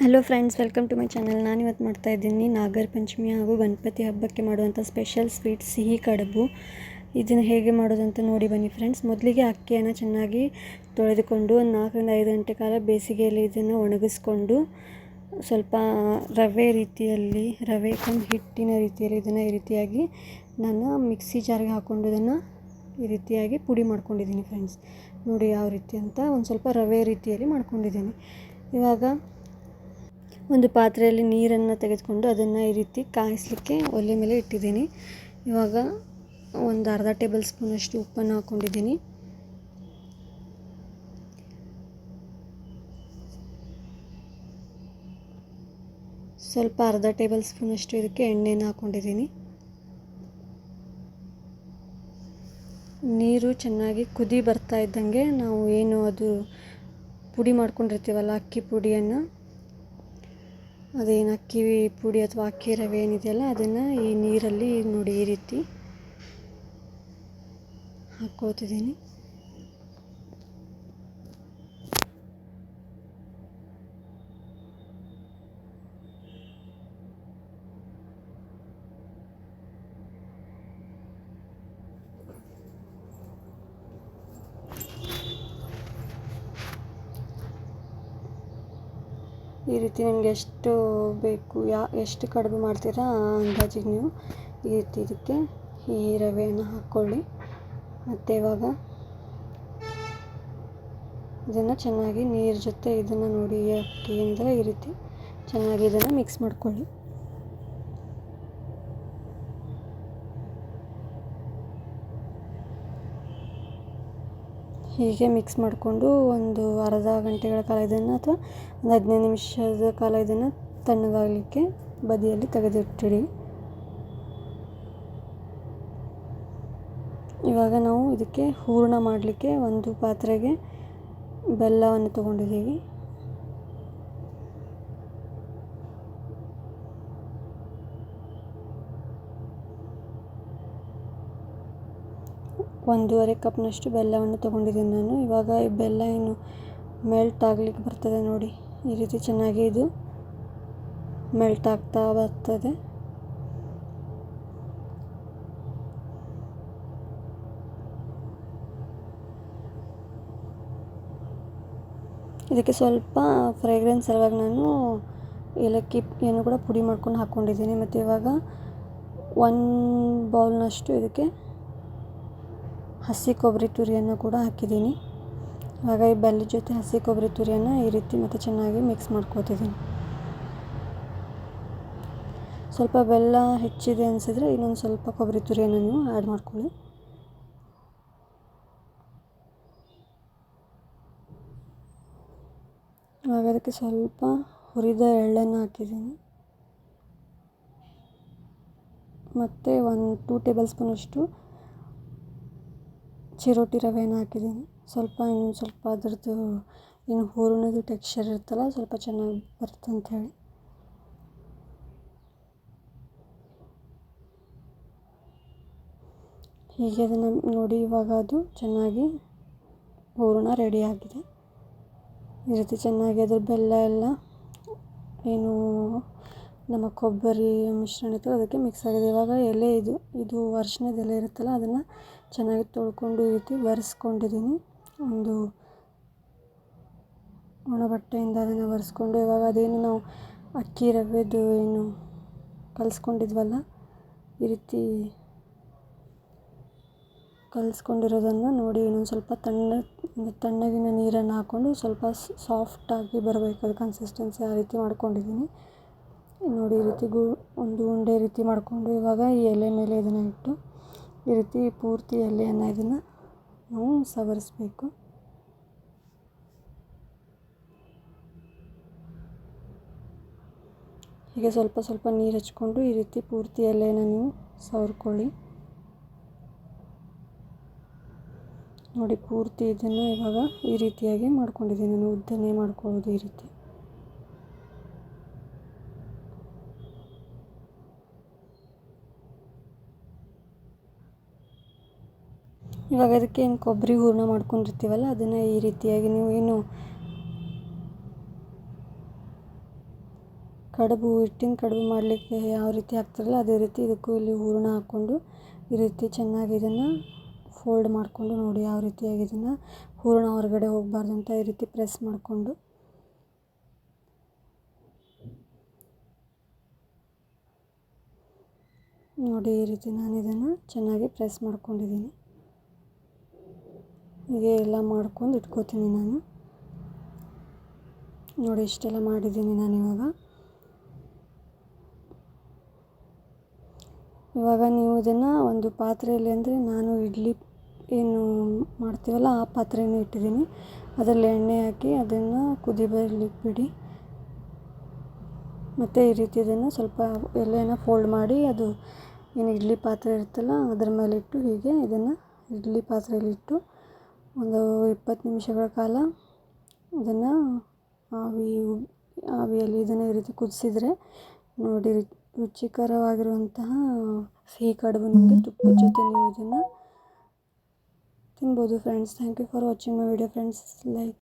Hello friends, welcome to my channel. ನಾನಿವತ್ತು ಮಾಡ್ತಾಯಿದ್ದೀನಿ ನಾಗರ ಪಂಚಮಿ ಹಾಗೂ ಗಣಪತಿ ಹಬ್ಬಕ್ಕೆ ಮಾಡುವಂಥ ಸ್ಪೆಷಲ್ ಸ್ವೀಟ್ ಸಿಹಿ ಕಡುಬು. ಇದನ್ನು ಹೇಗೆ ಮಾಡೋದಂತ ನೋಡಿ ಬನ್ನಿ ಫ್ರೆಂಡ್ಸ್. ಮೊದಲಿಗೆ ಅಕ್ಕಿಯನ್ನು ಚೆನ್ನಾಗಿ ತೊಳೆದುಕೊಂಡು ಒಂದು 4ರಿಂದ 5 ಗಂಟೆ ಕಾಲ ಬೇಸಿಗೆಯಲ್ಲಿ ಇದನ್ನು ಒಣಗಿಸ್ಕೊಂಡು ಸ್ವಲ್ಪ ರವೆ ಹಿಟ್ಟಿನ ರೀತಿಯಲ್ಲಿ ಇದನ್ನು ಈ ರೀತಿಯಾಗಿ ನಾನು ಮಿಕ್ಸಿ ಜಾರ್ಗೆ ಹಾಕ್ಕೊಂಡು ಇದನ್ನು ಈ ರೀತಿಯಾಗಿ ಪುಡಿ ಮಾಡ್ಕೊಂಡಿದ್ದೀನಿ ಫ್ರೆಂಡ್ಸ್. ನೋಡಿ ಯಾವ ರೀತಿ ಅಂತ ಒಂದು ಸ್ವಲ್ಪ ರವೆ ರೀತಿಯಲ್ಲಿ ಮಾಡ್ಕೊಂಡಿದ್ದೀನಿ. ಇವಾಗ ಒಂದು ಪಾತ್ರೆಯಲ್ಲಿ ನೀರನ್ನು ತೆಗೆದುಕೊಂಡು ಅದನ್ನು ಈ ರೀತಿ ಕಾಯಿಸಲಿಕ್ಕೆ ಒಲೆ ಮೇಲೆ ಇಟ್ಟಿದ್ದೀನಿ. ಇವಾಗ ಒಂದು ಅರ್ಧ ಟೇಬಲ್ ಸ್ಪೂನಷ್ಟು ಉಪ್ಪನ್ನು ಹಾಕ್ಕೊಂಡಿದ್ದೀನಿ. ಸ್ವಲ್ಪ ಅರ್ಧ ಟೇಬಲ್ ಸ್ಪೂನಷ್ಟು ಇದಕ್ಕೆ ಎಣ್ಣೆನ ಹಾಕ್ಕೊಂಡಿದ್ದೀನಿ. ನೀರು ಚೆನ್ನಾಗಿ ಕುದಿ ಬರ್ತಾ ಇದ್ದಂಗೆ ನಾವು ಅದು ಪುಡಿ ಮಾಡ್ಕೊಂಡಿರ್ತೀವಲ್ಲ ಅಕ್ಕಿ ಪುಡಿಯನ್ನು, ಅದೇನು ಅಕ್ಕಿ ಪುಡಿ ಅಥವಾ ಅಕ್ಕಿ ರವೆ ಏನಿದೆಯಲ್ಲ ಅದನ್ನು ಈ ನೀರಲ್ಲಿ ನೋಡಿ ಈ ರೀತಿ ಹಾಕ್ಕೋತಿದ್ದೀನಿ. ಈ ರೀತಿ ನಿಮಗೆ ಎಷ್ಟು ಬೇಕು, ಎಷ್ಟು ಕಡುಬು ಮಾಡ್ತೀರಾ ಅಂದಾಜಿಗೆ ನೀವು ಈ ರೀತಿ ಇದಕ್ಕೆ ಈ ರವೆಯನ್ನು ಹಾಕ್ಕೊಳ್ಳಿ. ಮತ್ತು ಇವಾಗ ಇದನ್ನು ಚೆನ್ನಾಗಿ ನೀರು ಜೊತೆ ಇದನ್ನು ನೋಡಿ ಅಕ್ಕಿ ಏನಿದೆ ಈ ರೀತಿ ಚೆನ್ನಾಗಿ ಇದನ್ನು ಮಿಕ್ಸ್ ಮಾಡ್ಕೊಳ್ಳಿ. ಹೀಗೆ ಮಿಕ್ಸ್ ಮಾಡಿಕೊಂಡು ಒಂದು ಅರ್ಧ ಗಂಟೆಗಳ ಕಾಲ ಇದನ್ನು ಅಥವಾ ಒಂದು 15 ನಿಮಿಷದ ಕಾಲ ಇದನ್ನು ತಣ್ಣಗಾಗಲಿಕ್ಕೆ ಬದಿಯಲ್ಲಿ ತೆಗೆದಿಟ್ಟಿಡಿ. ಇವಾಗ ನಾವು ಇದಕ್ಕೆ ಹೂರಣ ಮಾಡಲಿಕ್ಕೆ ಒಂದು ಪಾತ್ರೆಗೆ ಬೆಲ್ಲವನ್ನು ತಗೊಂಡಿದ್ದೀವಿ. ಒಂದೂವರೆ ಕಪ್ನಷ್ಟು ಬೆಲ್ಲವನ್ನು ತೊಗೊಂಡಿದ್ದೀನಿ ನಾನು. ಇವಾಗ ಈ ಬೆಲ್ಲ ಏನು ಮೆಲ್ಟ್ ಆಗಲಿಕ್ಕೆ ಬರ್ತದೆ ನೋಡಿ, ಈ ರೀತಿ ಚೆನ್ನಾಗಿ ಇದು ಮೆಲ್ಟ್ ಆಗ್ತಾ ಬರ್ತದೆ. ಇದಕ್ಕೆ ಸ್ವಲ್ಪ ಫ್ರೇಗ್ರೆನ್ಸ್ ಸಲುವಾಗಿ ನಾನು ಏಲಕ್ಕಿ ಏನು ಕೂಡ ಪುಡಿ ಮಾಡ್ಕೊಂಡು ಹಾಕ್ಕೊಂಡಿದ್ದೀನಿ. ಮತ್ತು ಇವಾಗ 1 ಬೌಲ್ನಷ್ಟು ಇದಕ್ಕೆ ಹಸಿ ಕೊಬ್ಬರಿ ತುರಿಯನ್ನು ಕೂಡ ಹಾಕಿದ್ದೀನಿ. ಇವಾಗ ಈ ಬೆಲ್ಲದ ಜೊತೆ ಹಸಿ ಕೊಬ್ಬರಿ ತುರಿಯನ್ನು ಈ ರೀತಿ ಮತ್ತೆ ಚೆನ್ನಾಗಿ ಮಿಕ್ಸ್ ಮಾಡ್ಕೋತಿದ್ದೀನಿ. ಸ್ವಲ್ಪ ಬೆಲ್ಲ ಹೆಚ್ಚಿದೆ ಅನಿಸಿದರೆ ಇನ್ನೊಂದು ಸ್ವಲ್ಪ ಕೊಬ್ಬರಿ ತುರಿಯನ್ನು ನೀವು ಆ್ಯಡ್ ಮಾಡ್ಕೊಳ್ಳಿ. ಇವಾಗ ಅದಕ್ಕೆ ಸ್ವಲ್ಪ ಹುರಿದ ಎಳ್ಳನ್ನು ಹಾಕಿದ್ದೀನಿ. ಮತ್ತು 2 ಟೇಬಲ್ ಸ್ಪೂನಷ್ಟು ಚಿರೋಟಿ ರವೆಯನ್ನು ಹಾಕಿದ್ದೀನಿ. ಇನ್ನೊಂದು ಸ್ವಲ್ಪ ಅದರದ್ದು ಏನು ಹೂರಣದ ಟೆಕ್ಸ್ಚರ್ ಇರುತ್ತಲ್ಲ ಸ್ವಲ್ಪ ಚೆನ್ನಾಗಿ ಬರುತ್ತೆ ಅಂಥೇಳಿ. ಹೀಗೆ ಅದನ್ನು ನೋಡಿ ಇವಾಗ ಅದು ಚೆನ್ನಾಗಿ ಹೂರಣ ರೆಡಿಯಾಗಿದೆ. ಈ ರೀತಿ ಚೆನ್ನಾಗಿ ಅದ್ರ ಬೆಲ್ಲ ಎಲ್ಲ ಏನು ನಮ್ಮ ಕೊಬ್ಬರಿ ಮಿಶ್ರಣ ಇತ್ತು ಅದಕ್ಕೆ ಮಿಕ್ಸ್ ಆಗಿದೆ. ಇವಾಗ ಎಲೆ ಇದು ಅರಿಶಿಣದ ಎಲೆ ಇರುತ್ತಲ್ಲ ಅದನ್ನು ಚೆನ್ನಾಗಿ ತೊಳ್ಕೊಂಡು ಈ ರೀತಿ ಒರೆಸ್ಕೊಂಡಿದ್ದೀನಿ. ಒಂದು ಒಣ ಬಟ್ಟೆಯಿಂದ ಅದನ್ನು ಒರೆಸ್ಕೊಂಡು ಇವಾಗ ಅದೇನು ನಾವು ಅಕ್ಕಿ ರವೆದು ಏನು ಕಲಿಸ್ಕೊಂಡಿದ್ವಲ್ಲ ಈ ರೀತಿ ಕಲಿಸ್ಕೊಂಡಿರೋದನ್ನು ನೋಡಿ ಇನ್ನೊಂದು ಸ್ವಲ್ಪ ತಣ್ಣಗಿನ ನೀರನ್ನು ಹಾಕ್ಕೊಂಡು ಸ್ವಲ್ಪ ಸಾಫ್ಟಾಗಿ ಬರಬೇಕು ಅದು ಕನ್ಸಿಸ್ಟೆನ್ಸಿ, ಆ ರೀತಿ ಮಾಡ್ಕೊಂಡಿದ್ದೀನಿ. ನೋಡಿ ಈ ರೀತಿ ಒಂದು ಉಂಡೆ ರೀತಿ ಮಾಡಿಕೊಂಡು ಇವಾಗ ಈ ಎಲೆ ಮೇಲೆ ಇದನ್ನು ಇಟ್ಟು ಈ ರೀತಿ ಪೂರ್ತಿ ಎಲೆಯನ್ನು ಇದನ್ನು ನಾವು ಸವರಿಸಬೇಕು. ಹೀಗೆ ಸ್ವಲ್ಪ ಸ್ವಲ್ಪ ನೀರು ಹಚ್ಕೊಂಡು ಈ ರೀತಿ ಪೂರ್ತಿ ಎಲೆಯನ್ನು ನೀವು ಸವರ್ಕೊಳ್ಳಿ. ನೋಡಿ ಪೂರ್ತಿ ಇದನ್ನು ಇವಾಗ ಈ ರೀತಿಯಾಗಿ ಮಾಡ್ಕೊಂಡಿದ್ದೀನಿ. ನಾನು ಉದ್ದನೇ ಮಾಡ್ಕೊಳ್ಳೋದು ಈ ರೀತಿ. ಇವಾಗ ಅದಕ್ಕೆ ಏನು ಕೊಬ್ಬರಿ ಹೂರಣ ಮಾಡ್ಕೊಂಡಿರ್ತೀವಲ್ಲ ಅದನ್ನು ಈ ರೀತಿಯಾಗಿ ನೀವು ಏನು ಕಡುಬು ಹಿಟ್ಟಿನ ಕಡುಬು ಮಾಡಲಿಕ್ಕೆ ಯಾವ ರೀತಿ ಹಾಕ್ತಾರಲ್ಲ ಅದೇ ರೀತಿ ಇದಕ್ಕೂ ಇಲ್ಲಿ ಹೂರಣ ಹಾಕ್ಕೊಂಡು ಈ ರೀತಿ ಚೆನ್ನಾಗಿ ಇದನ್ನು ಫೋಲ್ಡ್ ಮಾಡಿಕೊಂಡು ನೋಡಿ ಯಾವ ರೀತಿಯಾಗಿ ಇದನ್ನು ಹೂರಣ ಹೊರಗಡೆ ಹೋಗಬಾರ್ದು ಅಂತ ಈ ರೀತಿ ಪ್ರೆಸ್ ಮಾಡಿಕೊಂಡು ನೋಡಿ ಈ ರೀತಿ ನಾನು ಇದನ್ನು ಚೆನ್ನಾಗಿ ಪ್ರೆಸ್ ಮಾಡ್ಕೊಂಡಿದ್ದೀನಿ. ಹೀಗೆ ಎಲ್ಲ ಮಾಡ್ಕೊಂಡು ಇಟ್ಕೋತೀನಿ ನಾನು. ನೋಡಿ ಇಷ್ಟೆಲ್ಲ ಮಾಡಿದ್ದೀನಿ ನಾನು. ಇವಾಗ ನೀವು ಇದನ್ನು ಒಂದು ಪಾತ್ರೆಯಲ್ಲಿ, ಅಂದರೆ ನಾನು ಇಡ್ಲಿ ಏನು ಮಾಡ್ತೀವಲ್ಲ ಆ ಪಾತ್ರೆಯನ್ನು ಇಟ್ಟಿದ್ದೀನಿ. ಅದರಲ್ಲಿ ಎಣ್ಣೆ ಹಾಕಿ ಅದನ್ನು ಕುದಿ ಬರಲಿಕ್ಕೆ ಬಿಡಿ. ಮತ್ತು ಈ ರೀತಿ ಇದನ್ನು ಸ್ವಲ್ಪ ಎಲೆನ ಫೋಲ್ಡ್ ಮಾಡಿ ಅದು ಏನು ಇಡ್ಲಿ ಪಾತ್ರೆ ಇರುತ್ತಲ್ಲ ಅದರ ಮೇಲೆ ಇಟ್ಟು ಹೀಗೆ ಇದನ್ನು ಇಡ್ಲಿ ಪಾತ್ರೆಯಲ್ಲಿಟ್ಟು ಒಂದು 20 ನಿಮಿಷಗಳ ಕಾಲ ಇದನ್ನು ಆವಿಯಲ್ಲಿ ಇದನ್ನು ಈ ರೀತಿ ಕುದಿಸಿದರೆ ನೋಡಿ ರುಚಿಕರವಾಗಿರುವಂತಹ ಸಿಹಿ ಕಡುಬು ನಿಮಗೆ ತುಪ್ಪದ ಜೊತೆ ನೀವು ಇದನ್ನು ತಿನ್ಬೋದು friends. Thank you for watching my video friends. Like